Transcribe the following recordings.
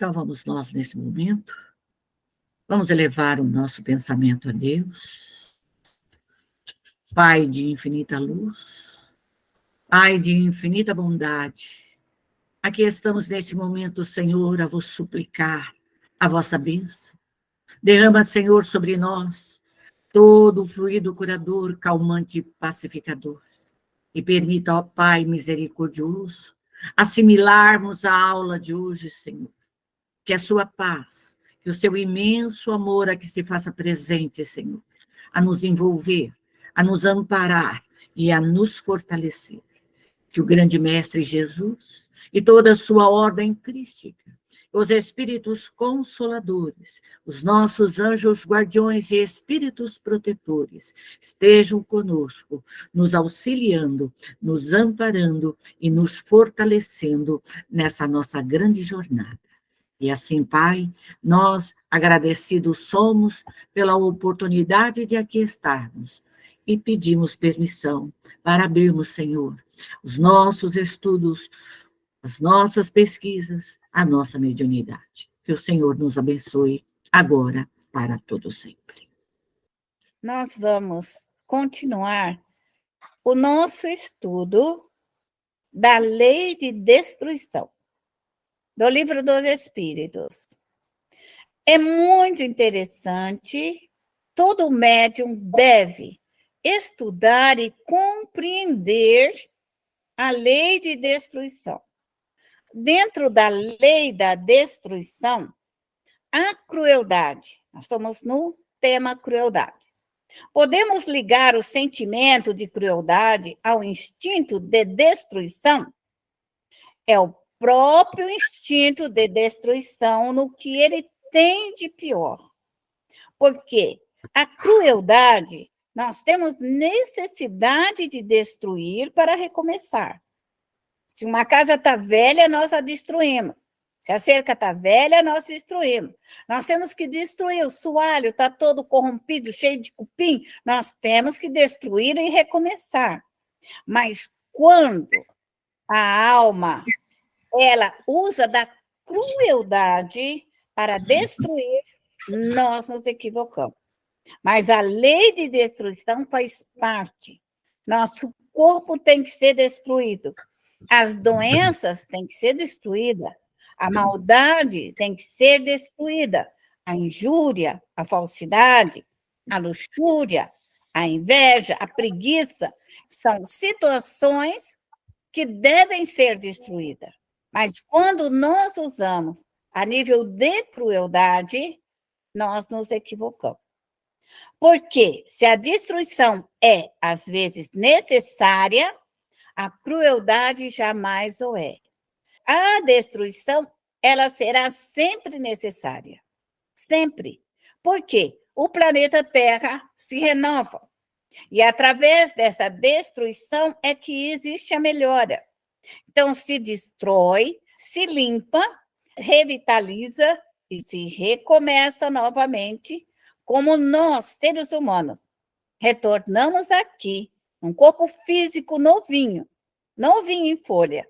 Então, vamos nós, nesse momento, vamos elevar o nosso pensamento a Deus, Pai de infinita luz, Pai de infinita bondade. Aqui estamos neste momento, Senhor, a vos suplicar a vossa bênção. Derrama, Senhor, sobre nós todo o fluido curador, calmante e pacificador. E permita, ó Pai misericordioso, assimilarmos a aula de hoje, Senhor. Que a sua paz, que o seu imenso amor a que se faça presente, Senhor, a nos envolver, a nos amparar e a nos fortalecer. Que o grande Mestre Jesus e toda a sua ordem crística, os espíritos consoladores, os nossos anjos guardiões e espíritos protetores estejam conosco, nos auxiliando, nos amparando e nos fortalecendo nessa nossa grande jornada. E assim, Pai, nós agradecidos somos pela oportunidade de aqui estarmos e pedimos permissão para abrirmos, Senhor, os nossos estudos, as nossas pesquisas, a nossa mediunidade. Que o Senhor nos abençoe agora para todo sempre. Nós vamos continuar o nosso estudo da lei de destruição, do Livro dos Espíritos. É muito interessante, todo médium deve estudar e compreender a lei de destruição. Dentro da lei da destruição, a crueldade. Nós estamos no tema crueldade. Podemos ligar o sentimento de crueldade ao instinto de destruição? É o próprio instinto de destruição no que ele tem de pior. Porque a crueldade, nós temos necessidade de destruir para recomeçar. Se uma casa está velha, nós a destruímos. Se a cerca está velha, nós destruímos. Nós temos que destruir. O soalho está todo corrompido, cheio de cupim. Nós temos que destruir e recomeçar. Mas quando a alma ela usa da crueldade para destruir, nós nos equivocamos. Mas a lei de destruição faz parte. Nosso corpo tem que ser destruído. As doenças têm que ser destruídas. A maldade tem que ser destruída. A injúria, a falsidade, a luxúria, a inveja, a preguiça, são situações que devem ser destruídas. Mas quando nós usamos a nível de crueldade, nós nos equivocamos. Porque se a destruição é, às vezes, necessária, a crueldade jamais o é. A destruição, ela será sempre necessária. Sempre. Por quê? O planeta Terra se renova. E através dessa destruição é que existe a melhora. Então, se destrói, se limpa, revitaliza e se recomeça novamente, como nós, seres humanos, retornamos aqui, um corpo físico novinho, novinho em folha,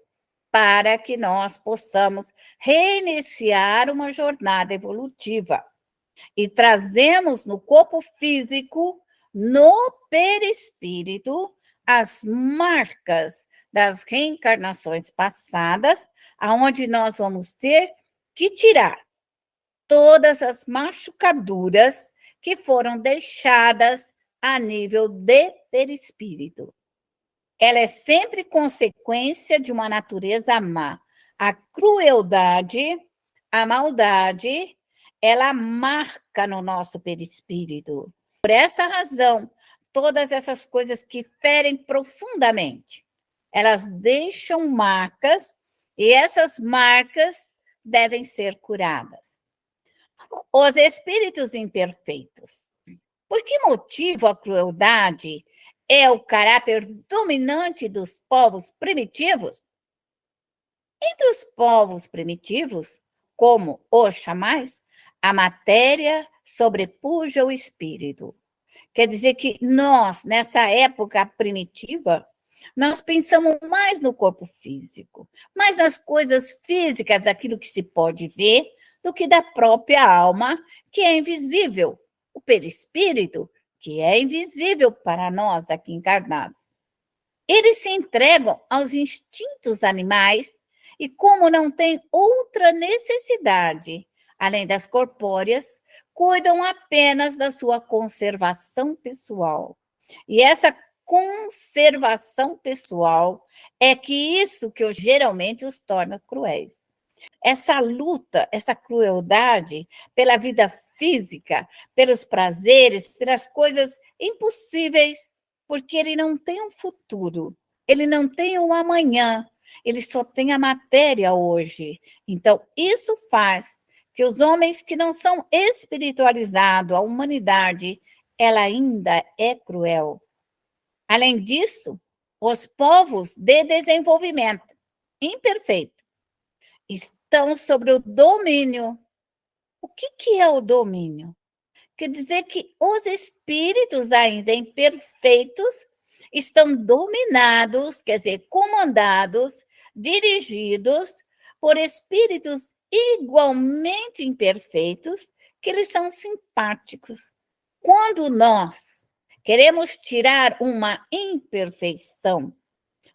para que nós possamos reiniciar uma jornada evolutiva. E trazemos no corpo físico, no perispírito, as marcas das reencarnações passadas, aonde nós vamos ter que tirar todas as machucaduras que foram deixadas a nível de perispírito. Ela é sempre consequência de uma natureza má. A crueldade, a maldade, ela marca no nosso perispírito. Por essa razão, todas essas coisas que ferem profundamente, elas deixam marcas e essas marcas devem ser curadas. Os espíritos imperfeitos. Por que motivo a crueldade é o caráter dominante dos povos primitivos? Entre os povos primitivos, como os xamãs, a matéria sobrepuja o espírito. Quer dizer que nós, nessa época primitiva, nós pensamos mais no corpo físico, mais nas coisas físicas, daquilo que se pode ver, do que da própria alma, que é invisível, o perispírito, que é invisível para nós aqui encarnados. Eles se entregam aos instintos animais e, como não têm outra necessidade, além das corpóreas, cuidam apenas da sua conservação pessoal. E essa conservação pessoal é que isso que geralmente os torna cruéis. Essa luta, essa crueldade pela vida física, pelos prazeres, pelas coisas impossíveis, porque ele não tem um futuro, ele não tem um amanhã, ele só tem a matéria hoje. Então, isso faz que os homens que não são espiritualizados, a humanidade, ela ainda é cruel. Além disso, os povos de desenvolvimento imperfeito estão sobre o domínio. O que é o domínio? Quer dizer que os espíritos ainda imperfeitos estão dominados, quer dizer, comandados, dirigidos por espíritos igualmente imperfeitos, que eles são simpáticos. Quando nós queremos tirar uma imperfeição,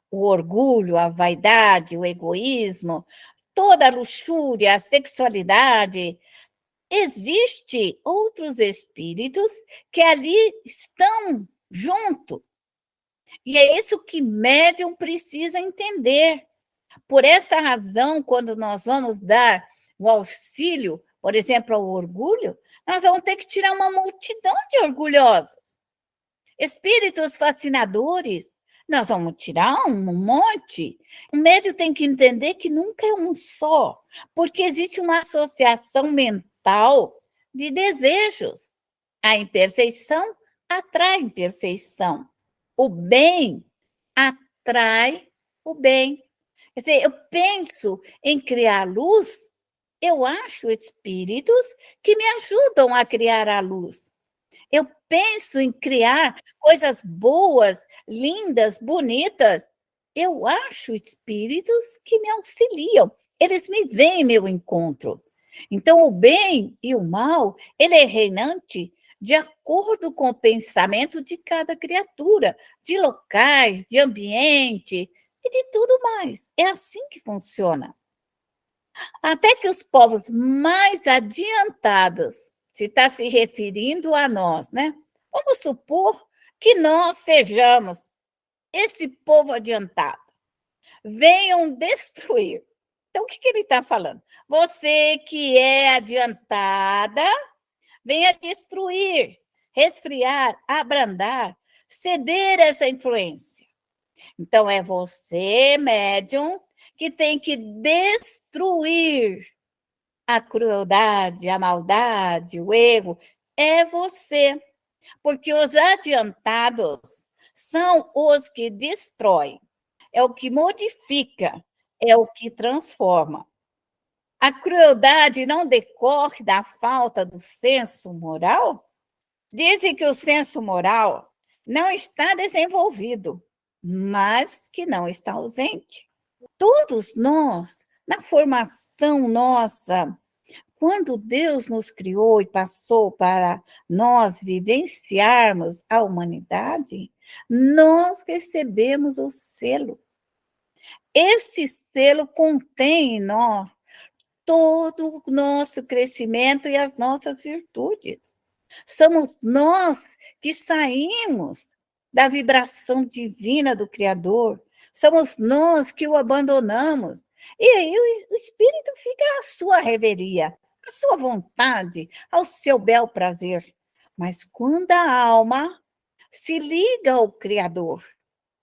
o orgulho, a vaidade, o egoísmo, toda a luxúria, a sexualidade, existem outros espíritos que ali estão junto. E é isso que médium precisa entender. Por essa razão, quando nós vamos dar o auxílio, por exemplo, ao orgulho, nós vamos ter que tirar uma multidão de orgulhosos. Espíritos fascinadores, nós vamos tirar um monte. O médium tem que entender que nunca é um só, porque existe uma associação mental de desejos. A imperfeição atrai imperfeição. O bem atrai o bem. Quer dizer, eu penso em criar luz, eu acho espíritos que me ajudam a criar a luz. Eu penso em criar coisas boas, lindas, bonitas. Eu acho espíritos que me auxiliam. Eles me veem em meu encontro. Então, o bem e o mal, ele é reinante de acordo com o pensamento de cada criatura, de locais, de ambiente e de tudo mais. É assim que funciona. Até que os povos mais adiantados, se está se referindo a nós, né? Vamos supor que nós sejamos esse povo adiantado, venham destruir. Então, o que ele está falando? Você que é adiantada, venha destruir, resfriar, abrandar, ceder essa influência. Então, é você, médium, que tem que destruir a crueldade, a maldade, o erro. É você. Porque os adiantados são os que destroem, é o que modifica, é o que transforma. A crueldade não decorre da falta do senso moral? Dizem que o senso moral não está desenvolvido, mas que não está ausente. Todos nós, na formação nossa, quando Deus nos criou e passou para nós vivenciarmos a humanidade, nós recebemos o selo. Esse selo contém em nós todo o nosso crescimento e as nossas virtudes. Somos nós que saímos da vibração divina do Criador. Somos nós que o abandonamos. E aí o espírito fica à sua reveria, à sua vontade, ao seu bel prazer. Mas quando a alma se liga ao Criador,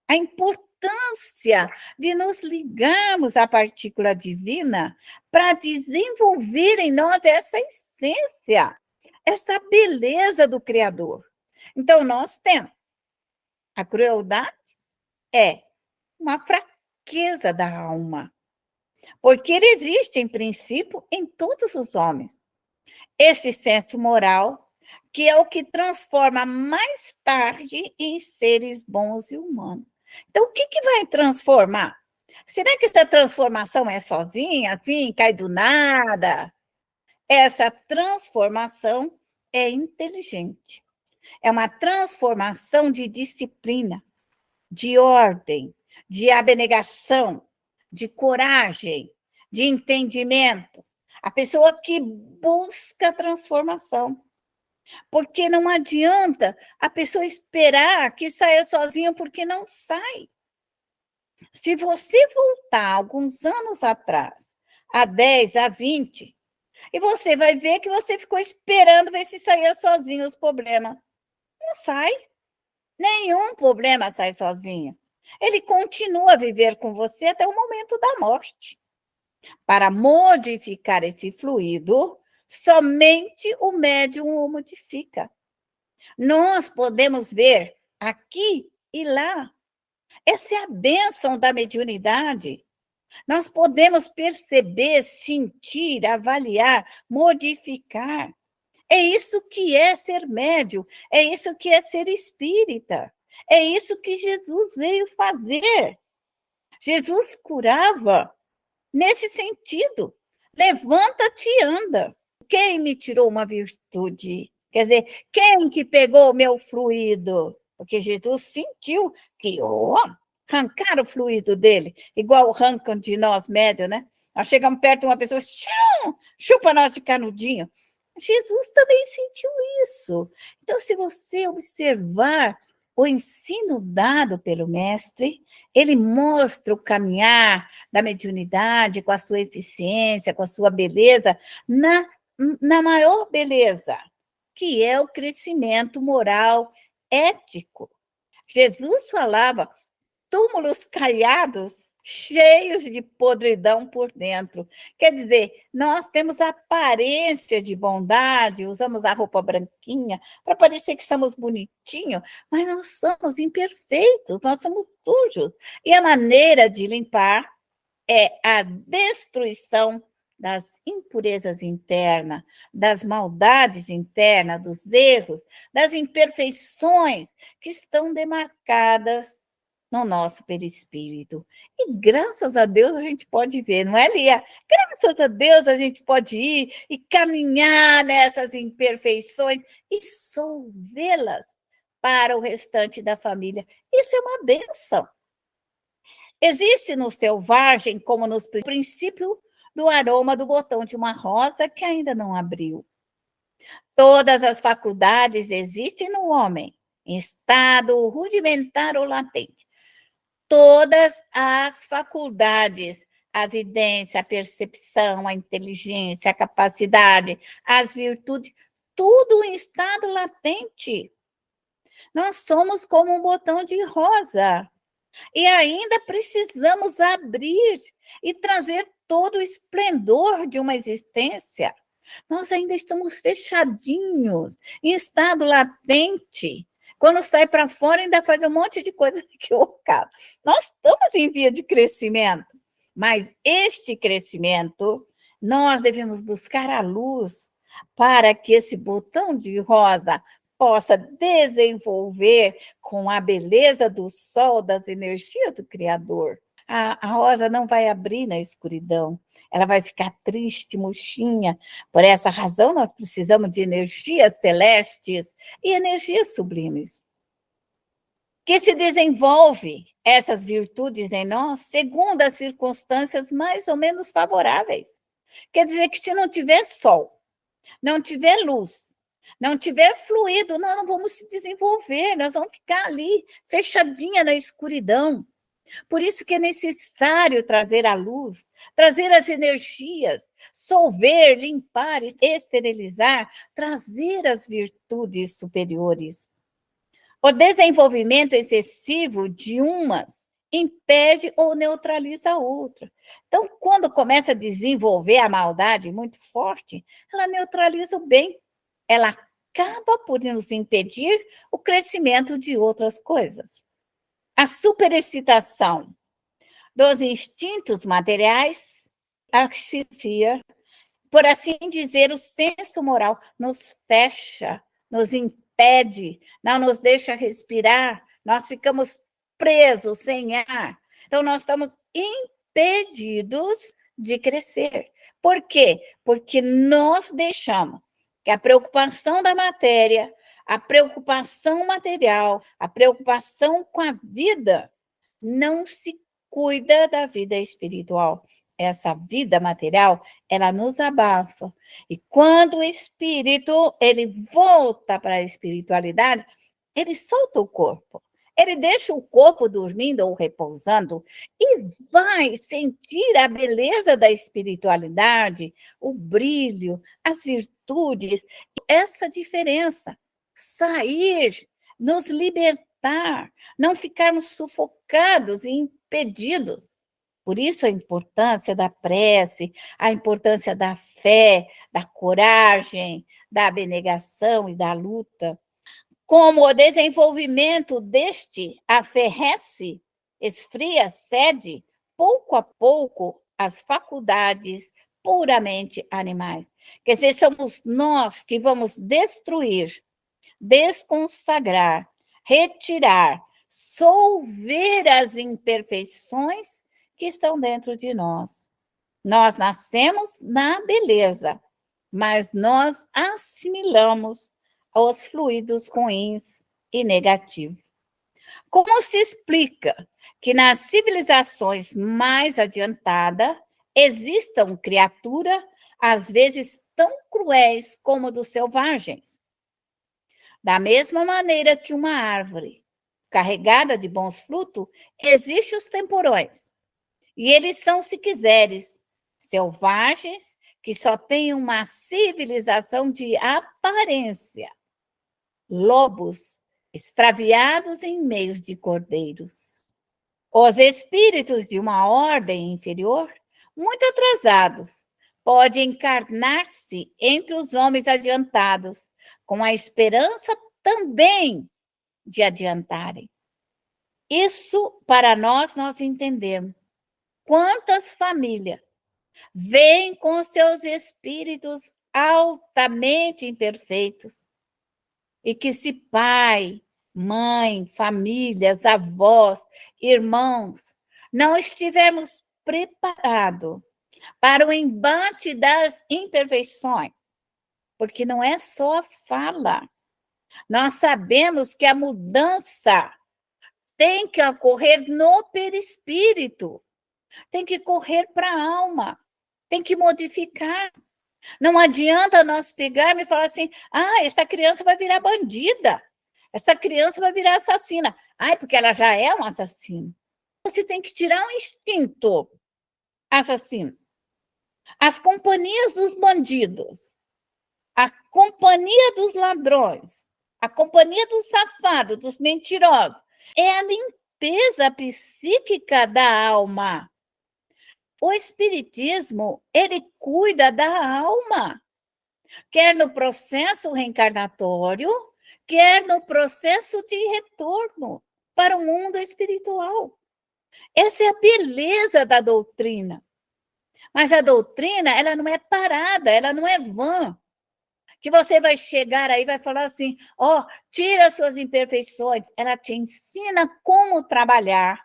a importância de nos ligarmos à partícula divina para desenvolver em nós essa essência, essa beleza do Criador. Então, nós temos a crueldade, é uma fraqueza da alma, porque ele existe, em princípio, em todos os homens. Esse senso moral, que é o que transforma mais tarde em seres bons e humanos. Então, o que vai transformar? Será que essa transformação é sozinha, assim, cai do nada? Essa transformação é inteligente. É uma transformação de disciplina, de ordem, de abnegação, de coragem, de entendimento. A pessoa que busca transformação. Porque não adianta a pessoa esperar que saia sozinha, porque não sai. Se você voltar alguns anos atrás, a 10, a 20, e você vai ver que você ficou esperando ver se saía sozinho os problemas. Não sai. Nenhum problema sai sozinho. Ele continua a viver com você até o momento da morte. Para modificar esse fluido, somente o médium o modifica. Nós podemos ver aqui e lá. Essa é a bênção da mediunidade. Nós podemos perceber, sentir, avaliar, modificar. É isso que é ser médium, é isso que é ser espírita, é isso que Jesus veio fazer. Jesus curava nesse sentido. Levanta-te e anda. Quem me tirou uma virtude? Quer dizer, quem que pegou o meu fluido? Porque Jesus sentiu que arrancaram o fluido dele, igual arrancam de nós médios, né? Nós chegamos perto de uma pessoa, chupa nós de canudinho. Jesus também sentiu isso. Então, se você observar o ensino dado pelo mestre, ele mostra o caminhar da mediunidade com a sua eficiência, com a sua beleza, na maior beleza, que é o crescimento moral, ético. Jesus falava túmulos caiados, cheios de podridão por dentro. Quer dizer, nós temos a aparência de bondade, usamos a roupa branquinha para parecer que somos bonitinhos, mas nós somos imperfeitos, nós somos sujos. E a maneira de limpar é a destruição das impurezas internas, das maldades internas, dos erros, das imperfeições que estão demarcadas no nosso perispírito. E graças a Deus a gente pode ver, não é, Lia? Graças a Deus a gente pode ir e caminhar nessas imperfeições e solvê-las para o restante da família. Isso é uma bênção. Existe no selvagem, como no princípio do aroma do botão de uma rosa que ainda não abriu. Todas as faculdades existem no homem, em estado rudimentar ou latente. Todas as faculdades, a vidência, a percepção, a inteligência, a capacidade, as virtudes, tudo em estado latente. Nós somos como um botão de rosa. E ainda precisamos abrir e trazer todo o esplendor de uma existência. Nós ainda estamos fechadinhos, em estado latente. Quando sai para fora, ainda faz um monte de coisa equivocada. Nós estamos em via de crescimento, mas este crescimento, nós devemos buscar a luz para que esse botão de rosa possa desenvolver com a beleza do sol, das energias do Criador. A rosa não vai abrir na escuridão, ela vai ficar triste, murchinha. Por essa razão, nós precisamos de energias celestes e energias sublimes, que se desenvolvem essas virtudes em nós segundo as circunstâncias mais ou menos favoráveis. Quer dizer que se não tiver sol, não tiver luz, não tiver fluido, nós não vamos se desenvolver, nós vamos ficar ali, fechadinha na escuridão. Por isso que é necessário trazer a luz, trazer as energias, solver, limpar, esterilizar, trazer as virtudes superiores. O desenvolvimento excessivo de umas impede ou neutraliza a outra. Então, quando começa a desenvolver a maldade muito forte, ela neutraliza o bem. Ela acaba por nos impedir o crescimento de outras coisas. A superexcitação dos instintos materiais asfixia, por assim dizer, o senso moral nos fecha, nos impede, não nos deixa respirar, nós ficamos presos, sem ar. Então, nós estamos impedidos de crescer. Por quê? Porque nós deixamos que a preocupação da matéria, a preocupação material, a preocupação com a vida, não se cuida da vida espiritual. Essa vida material, ela nos abafa. E quando o espírito, ele volta para a espiritualidade, ele solta o corpo. Ele deixa o corpo dormindo ou repousando e vai sentir a beleza da espiritualidade, o brilho, as virtudes. Essa diferença, sair, nos libertar, não ficarmos sufocados e impedidos. Por isso a importância da prece, a importância da fé, da coragem, da abnegação e da luta. Como o desenvolvimento deste aferrece, esfria, cede, pouco a pouco, as faculdades puramente animais. Quer dizer, somos nós que vamos destruir, desconsagrar, retirar, solver as imperfeições que estão dentro de nós. Nós nascemos na beleza, mas nós assimilamos os fluidos ruins e negativos. Como se explica que nas civilizações mais adiantadas existam criaturas, às vezes tão cruéis como dos selvagens? Da mesma maneira que uma árvore carregada de bons frutos, existem os temporões. E eles são, se quiseres, selvagens que só têm uma civilização de aparência. Lobos extraviados em meio de cordeiros. Os espíritos de uma ordem inferior, muito atrasados, podem encarnar-se entre os homens adiantados, com a esperança também de adiantarem. Isso, para nós entendemos. Quantas famílias vêm com seus espíritos altamente imperfeitos e que se pai, mãe, famílias, avós, irmãos, não estivermos preparados para o embate das imperfeições, porque não é só a fala. Nós sabemos que a mudança tem que ocorrer no perispírito, tem que correr para a alma, tem que modificar. Não adianta nós pegarmos e falar assim, essa criança vai virar bandida, essa criança vai virar assassina. Porque ela já é um assassino. Você tem que tirar um instinto assassino. As companhias dos bandidos, a companhia dos ladrões, a companhia dos safados, dos mentirosos, é a limpeza psíquica da alma. O espiritismo, ele cuida da alma, quer no processo reencarnatório, quer no processo de retorno para o mundo espiritual. Essa é a beleza da doutrina. Mas a doutrina, ela não é parada, ela não é vã. Que você vai chegar aí e vai falar assim, tira suas imperfeições. Ela te ensina como trabalhar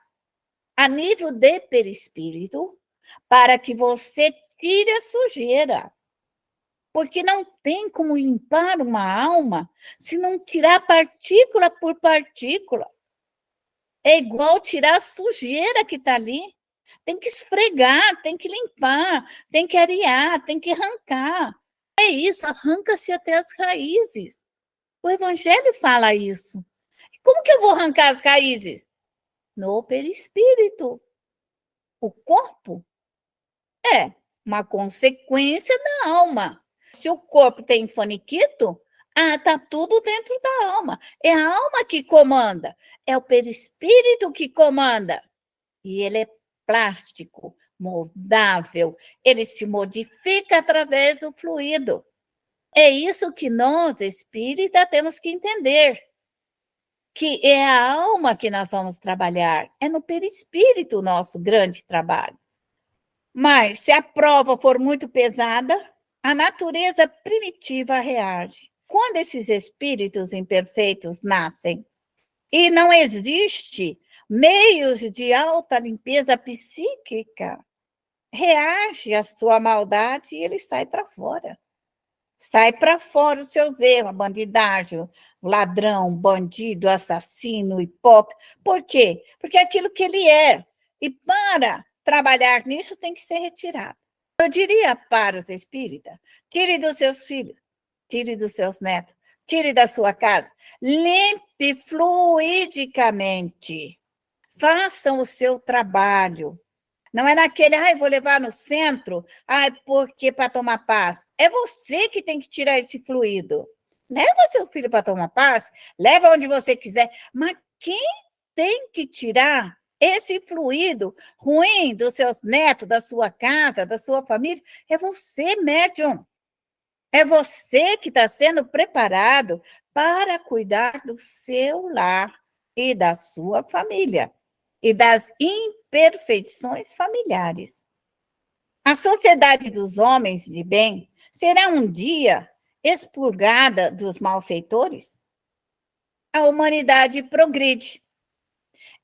a nível de perispírito, para que você tire a sujeira. Porque não tem como limpar uma alma se não tirar partícula por partícula. É igual tirar a sujeira que está ali. Tem que esfregar, tem que limpar, tem que arear, tem que arrancar. É isso, arranca-se até as raízes. O Evangelho fala isso. Como que eu vou arrancar as raízes? No perispírito. O corpo é uma consequência da alma. Se o corpo tem faniquito, está tudo dentro da alma. É a alma que comanda, é o perispírito que comanda. E ele é plástico, moldável, ele se modifica através do fluido. É isso que nós, espíritas, temos que entender. Que é a alma que nós vamos trabalhar, é no perispírito o nosso grande trabalho. Mas, se a prova for muito pesada, a natureza primitiva reage. Quando esses espíritos imperfeitos nascem e não existe meios de alta limpeza psíquica, reage à sua maldade e ele sai para fora. Sai para fora os seus erros, a bandidagem, o ladrão, bandido, assassino, hipócrita. Por quê? Porque é aquilo que ele é. E para trabalhar nisso tem que ser retirado. Eu diria para os espíritas, tire dos seus filhos, tire dos seus netos, tire da sua casa, limpe fluidicamente, façam o seu trabalho. Não é naquele, vou levar no centro, porque para tomar paz. É você que tem que tirar esse fluido. Leva seu filho para tomar paz, leva onde você quiser, mas quem tem que tirar esse fluido ruim dos seus netos, da sua casa, da sua família, é você, médium. É você que está sendo preparado para cuidar do seu lar e da sua família e das imperfeições familiares. A sociedade dos homens de bem será um dia expurgada dos malfeitores? A humanidade progride.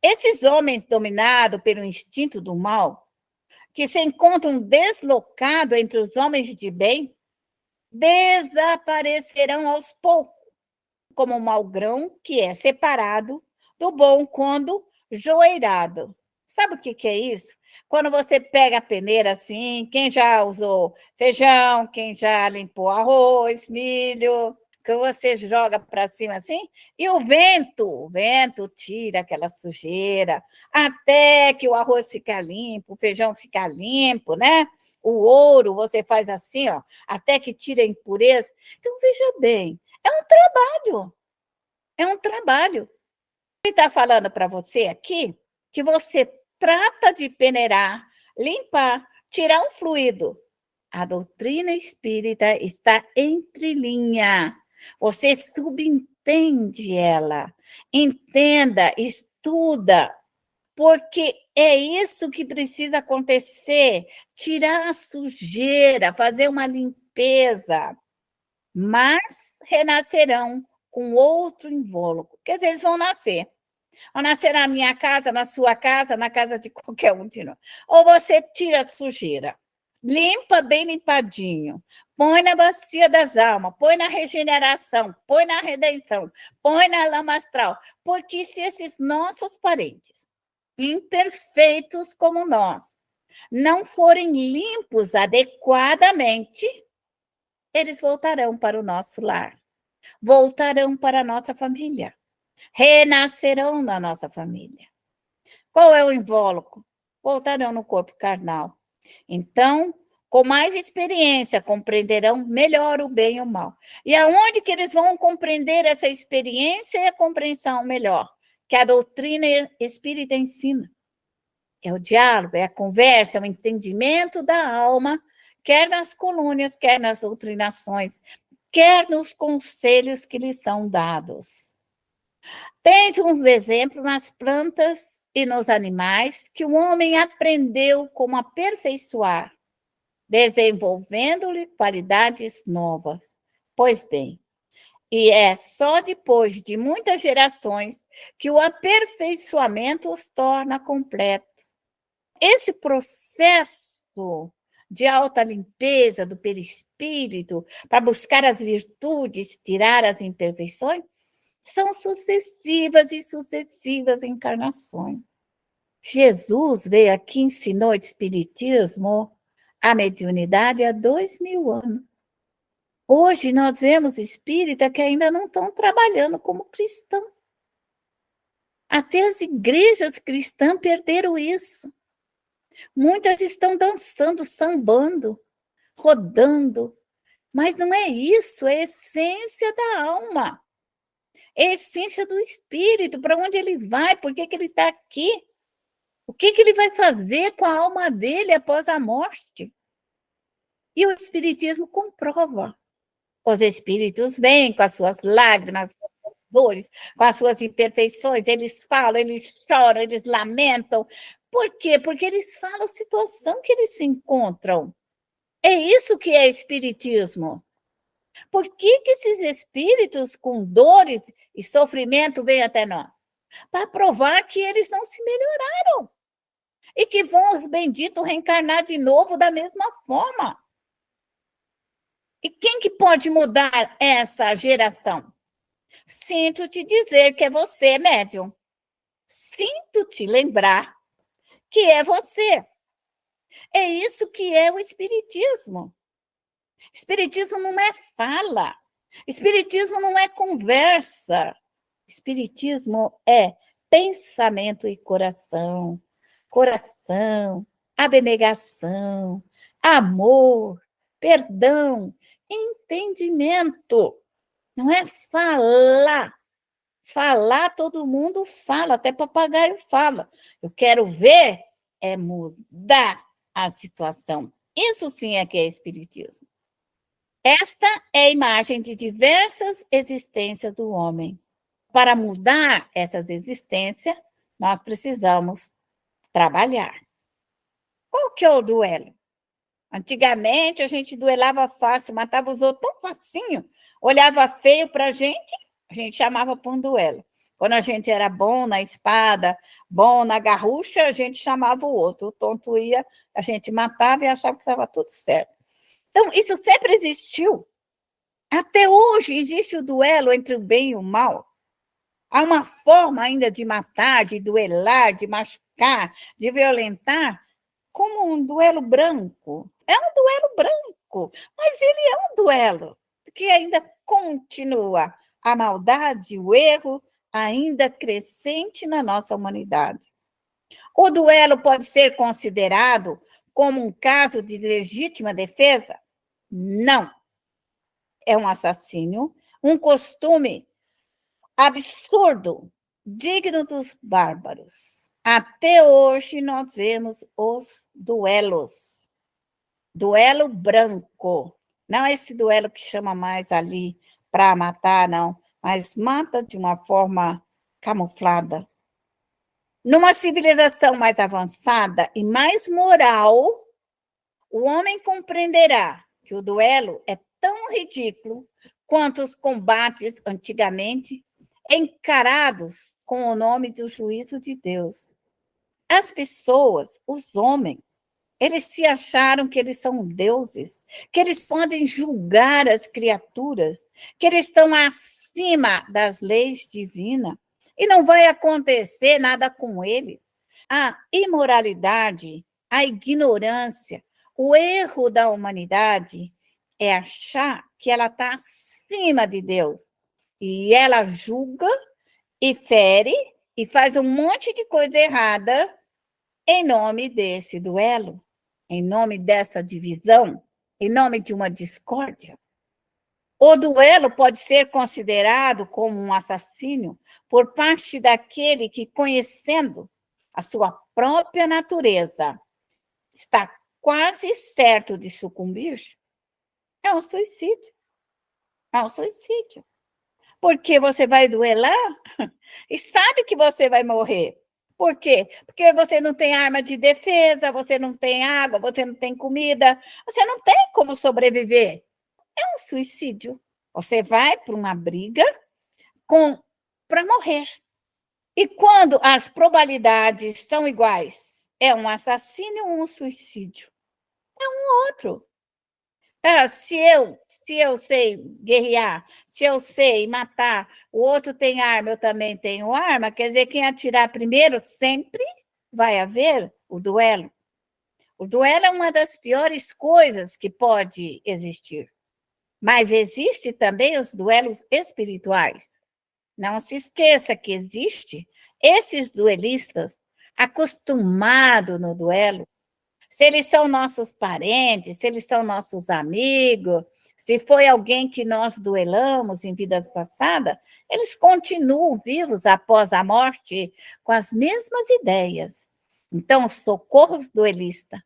Esses homens dominados pelo instinto do mal, que se encontram deslocados entre os homens de bem, desaparecerão aos poucos, como o mau grão que é separado do bom quando joeirado. Sabe o que é isso? Quando você pega a peneira assim, quem já usou feijão, quem já limpou arroz, milho, que você joga para cima assim, e o vento tira aquela sujeira, até que o arroz fica limpo, o feijão fica limpo, né? O ouro você faz assim, ó, até que tira a impureza. Então, veja bem, é um trabalho. É um trabalho. Ele está falando para você aqui que você trata de peneirar, limpar, tirar um fluido. A doutrina espírita está entre linha. Você subentende ela. Entenda, estuda, porque é isso que precisa acontecer. Tirar a sujeira, fazer uma limpeza. Mas renascerão com outro invólucro. Quer dizer, eles vão nascer. Vão nascer na minha casa, na sua casa, na casa de qualquer um de nós. Ou você tira a sujeira, limpa bem limpadinho, põe na bacia das almas, põe na regeneração, põe na redenção, põe na lama astral. Porque se esses nossos parentes, imperfeitos como nós, não forem limpos adequadamente, eles voltarão para o nosso lar, voltarão para a nossa família, renascerão na nossa família. Qual é o invólucro? Voltarão no corpo carnal. Então, com mais experiência, compreenderão melhor o bem e o mal. E aonde que eles vão compreender essa experiência e a compreensão melhor? Que a doutrina espírita ensina. É o diálogo, é a conversa, é o entendimento da alma, quer nas colônias, quer nas doutrinações, quer nos conselhos que lhes são dados. Tens uns exemplos nas plantas e nos animais que o homem aprendeu como aperfeiçoar, desenvolvendo-lhe qualidades novas. Pois bem, e é só depois de muitas gerações que o aperfeiçoamento os torna completos. Esse processo de alta limpeza do perispírito, para buscar as virtudes, tirar as imperfeições, são sucessivas e sucessivas encarnações. Jesus veio aqui e ensinou de espiritismo, a mediunidade há 2000 anos. Hoje nós vemos espíritas que ainda não estão trabalhando como cristão. Até as igrejas cristãs perderam isso. Muitas estão dançando, sambando, rodando, mas não é isso, é a essência da alma, é a essência do espírito, para onde ele vai, por que ele está aqui, o que ele vai fazer com a alma dele após a morte. E o espiritismo comprova. Os espíritos vêm com as suas lágrimas, com as suas dores, com as suas imperfeições, eles falam, eles choram, eles lamentam. Por quê? Porque eles falam a situação que eles se encontram. É isso que é espiritismo. Por que esses espíritos com dores e sofrimento vêm até nós? Para provar que eles não se melhoraram. e que vão os benditos reencarnar de novo da mesma forma. E quem que pode mudar essa geração? Sinto te dizer que é você, médium. Sinto te lembrar que é você. É isso que é o Espiritismo. Espiritismo não é fala. Espiritismo não é conversa. Espiritismo é pensamento e coração. Coração, abnegação, amor, perdão, entendimento. Não é falar. Falar, todo mundo fala, até papagaio fala. Eu quero ver é mudar a situação. Isso sim é que é espiritismo. Esta é a imagem de diversas existências do homem. Para mudar essas existências, nós precisamos trabalhar. Qual que é o duelo? Antigamente, a gente duelava fácil, matava os outros tão facinho, olhava feio para a gente chamava para um duelo. Quando a gente era bom na espada, bom na garrucha, a gente chamava o outro. O tonto ia, a gente matava e achava que estava tudo certo. Então, isso sempre existiu. Até hoje existe o duelo entre o bem e o mal. Há uma forma ainda de matar, de duelar, de machucar, de violentar, como um duelo branco. É um duelo branco, mas ele é um duelo que ainda continua a maldade, o erro, ainda crescente na nossa humanidade. O duelo pode ser considerado como um caso de legítima defesa? Não. É um assassínio, um costume absurdo, digno dos bárbaros. Até hoje nós vemos os duelos. Duelo branco. Não esse duelo que chama mais ali para matar, não, mas mata de uma forma camuflada. Numa civilização mais avançada e mais moral, o homem compreenderá que o duelo é tão ridículo quanto os combates antigamente, encarados com o nome do juízo de Deus. As pessoas, os homens, eles se acharam que eles são deuses, que eles podem julgar as criaturas, que eles estão acima das leis divinas e não vai acontecer nada com eles. A imoralidade, a ignorância, o erro da humanidade é achar que ela está acima de Deus. E ela julga e fere e faz um monte de coisa errada em nome desse duelo, em nome dessa divisão, em nome de uma discórdia. O duelo pode ser considerado como um assassínio por parte daquele que, conhecendo a sua própria natureza, está quase certo de sucumbir. É um suicídio. É um suicídio. Porque você vai duelar e sabe que você vai morrer. Por quê? Porque você não tem arma de defesa, você não tem água, você não tem comida, você não tem como sobreviver. É um suicídio. Você vai para uma briga para morrer. E quando as probabilidades são iguais, é um assassínio ou um suicídio? É um outro. Se eu sei guerrear, se eu sei matar, o outro tem arma, eu também tenho arma, quer dizer, quem atirar primeiro sempre vai haver o duelo. O duelo é uma das piores coisas que pode existir. Mas existe também os duelos espirituais. Não se esqueça que existe esses duelistas acostumados no duelo. Se eles são nossos parentes, se eles são nossos amigos, se foi alguém que nós duelamos em vidas passadas, eles continuam vivos após a morte com as mesmas ideias. Então, socorro os duelistas,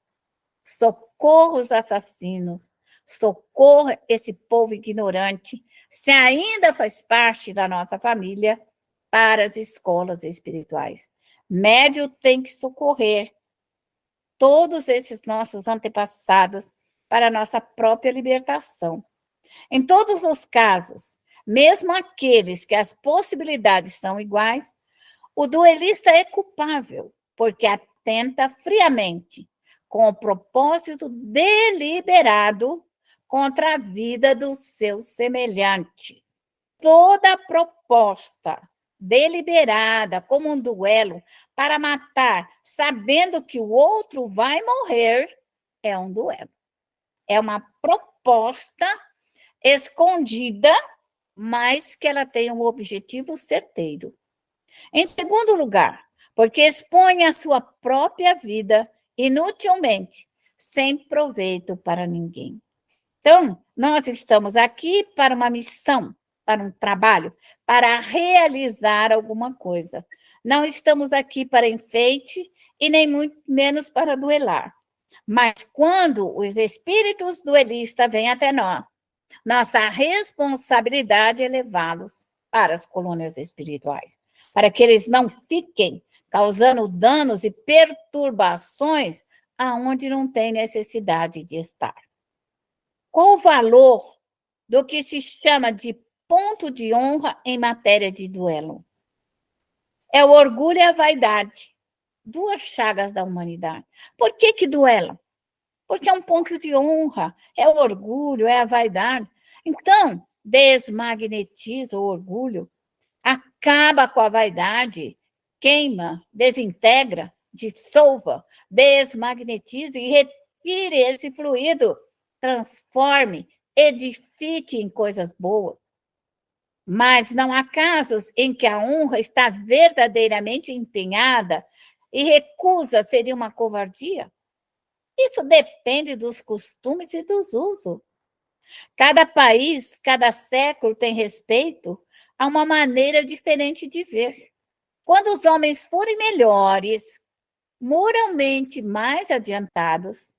socorro os assassinos, socorro esse povo ignorante, se ainda faz parte da nossa família, para as escolas espirituais. Médio tem que socorrer todos esses nossos antepassados para a nossa própria libertação. Em todos os casos, mesmo aqueles que as possibilidades são iguais, o duelista é culpável, porque até atenta friamente, com o propósito deliberado contra a vida do seu semelhante. Toda proposta deliberada, como um duelo, para matar, sabendo que o outro vai morrer, é um duelo. É uma proposta escondida, mas que ela tem um objetivo certeiro. Em segundo lugar, porque expõe a sua própria vida inutilmente, sem proveito para ninguém. Então, nós estamos aqui para uma missão, para um trabalho, para realizar alguma coisa. Não estamos aqui para enfeite e nem muito menos para duelar. Mas quando os espíritos duelistas vêm até nós, nossa responsabilidade é levá-los para as colônias espirituais, para que eles não fiquem causando danos e perturbações aonde não tem necessidade de estar. Qual o valor do que se chama de ponto de honra em matéria de duelo? É o orgulho e a vaidade, duas chagas da humanidade. Por que duela? Porque é um ponto de honra, é o orgulho, é a vaidade. Então, desmagnetiza o orgulho, acaba com a vaidade, queima, desintegra, dissolva, desmagnetize e retire esse fluido, transforme, edifique em coisas boas. Mas não há casos em que a honra está verdadeiramente empenhada e recusa seria uma covardia? Isso depende dos costumes e dos usos. Cada país, cada século tem respeito a uma maneira diferente de ver. Quando os homens forem melhores, moralmente mais adiantados,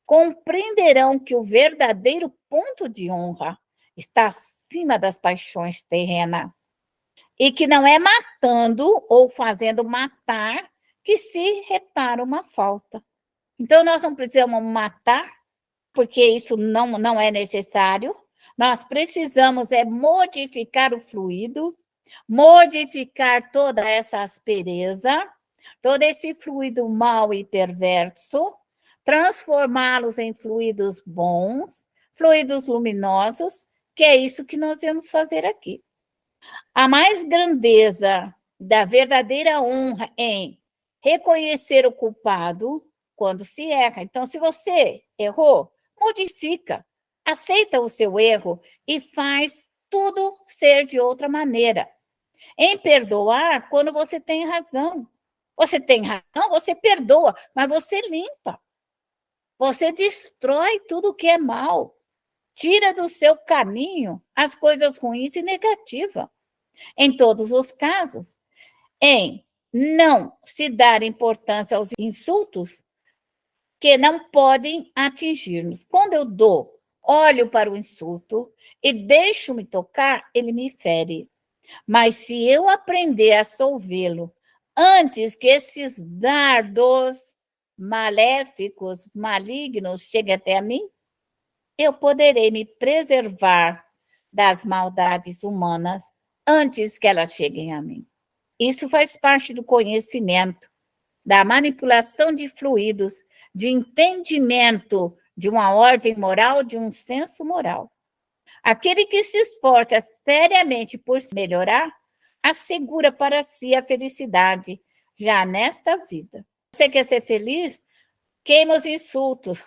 compreenderão que o verdadeiro ponto de honra está acima das paixões terrenas e que não é matando ou fazendo matar que se repara uma falta. Então, nós não precisamos matar, porque isso não é necessário. Nós precisamos modificar o fluido, modificar toda essa aspereza, todo esse fluido mau e perverso, transformá-los em fluidos bons, fluidos luminosos, que é isso que nós vamos fazer aqui. A mais grandeza da verdadeira honra em reconhecer o culpado quando se erra. Então, se você errou, modifica, aceita o seu erro e faz tudo ser de outra maneira. Em perdoar, quando você tem razão. Você tem razão, você perdoa, mas você limpa. Você destrói tudo que é mal. Tira do seu caminho as coisas ruins e negativas. Em todos os casos, em não se dar importância aos insultos que não podem atingir-nos. Quando eu olho para o insulto e deixo-me tocar, ele me fere. Mas se eu aprender a solvê-lo antes que esses dardos maléficos, malignos cheguem até a mim, eu poderei me preservar das maldades humanas antes que elas cheguem a mim. Isso faz parte do conhecimento, da manipulação de fluidos, de entendimento de uma ordem moral, de um senso moral. Aquele que se esforça seriamente por melhorar, assegura para si a felicidade já nesta vida. Você quer ser feliz? Queima os insultos,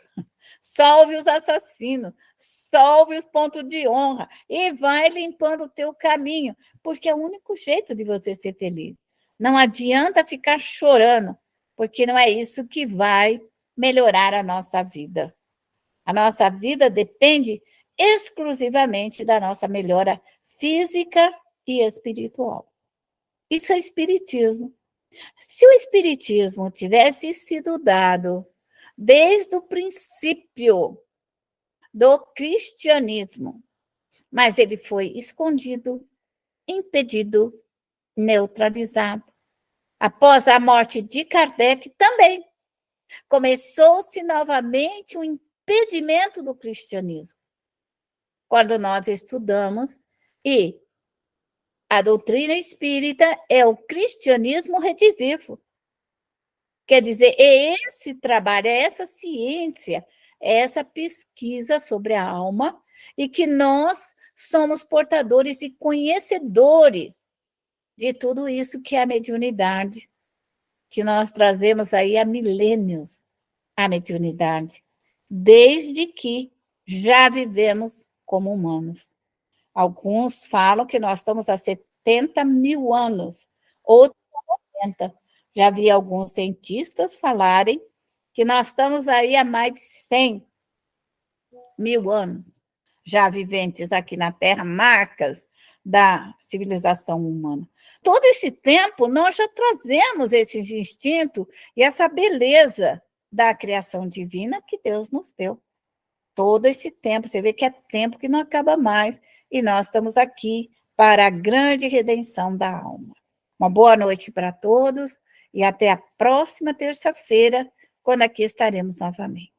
solve os assassinos, solve os pontos de honra e vai limpando o teu caminho, porque é o único jeito de você ser feliz. Não adianta ficar chorando, porque não é isso que vai melhorar a nossa vida. A nossa vida depende exclusivamente da nossa melhora física e espiritual. Isso é espiritismo. Se o espiritismo tivesse sido dado desde o princípio do cristianismo, mas ele foi escondido, impedido, neutralizado. Após a morte de Kardec, também começou-se novamente o impedimento do cristianismo. Quando nós estudamos, e a doutrina espírita é o cristianismo redivivo, Quer dizer, é esse trabalho, é essa ciência, é essa pesquisa sobre a alma, e que nós somos portadores e conhecedores de tudo isso que é a mediunidade, que nós trazemos aí há milênios, a mediunidade, desde que já vivemos como humanos. Alguns falam que nós estamos há 70 mil anos, outros 80. Já vi alguns cientistas falarem que nós estamos aí há mais de 100 mil anos, já viventes aqui na Terra, marcas da civilização humana. Todo esse tempo, nós já trazemos esse instinto e essa beleza da criação divina que Deus nos deu. Todo esse tempo, você vê que é tempo que não acaba mais, e nós estamos aqui para a grande redenção da alma. Uma boa noite para todos, e até a próxima terça-feira, quando aqui estaremos novamente.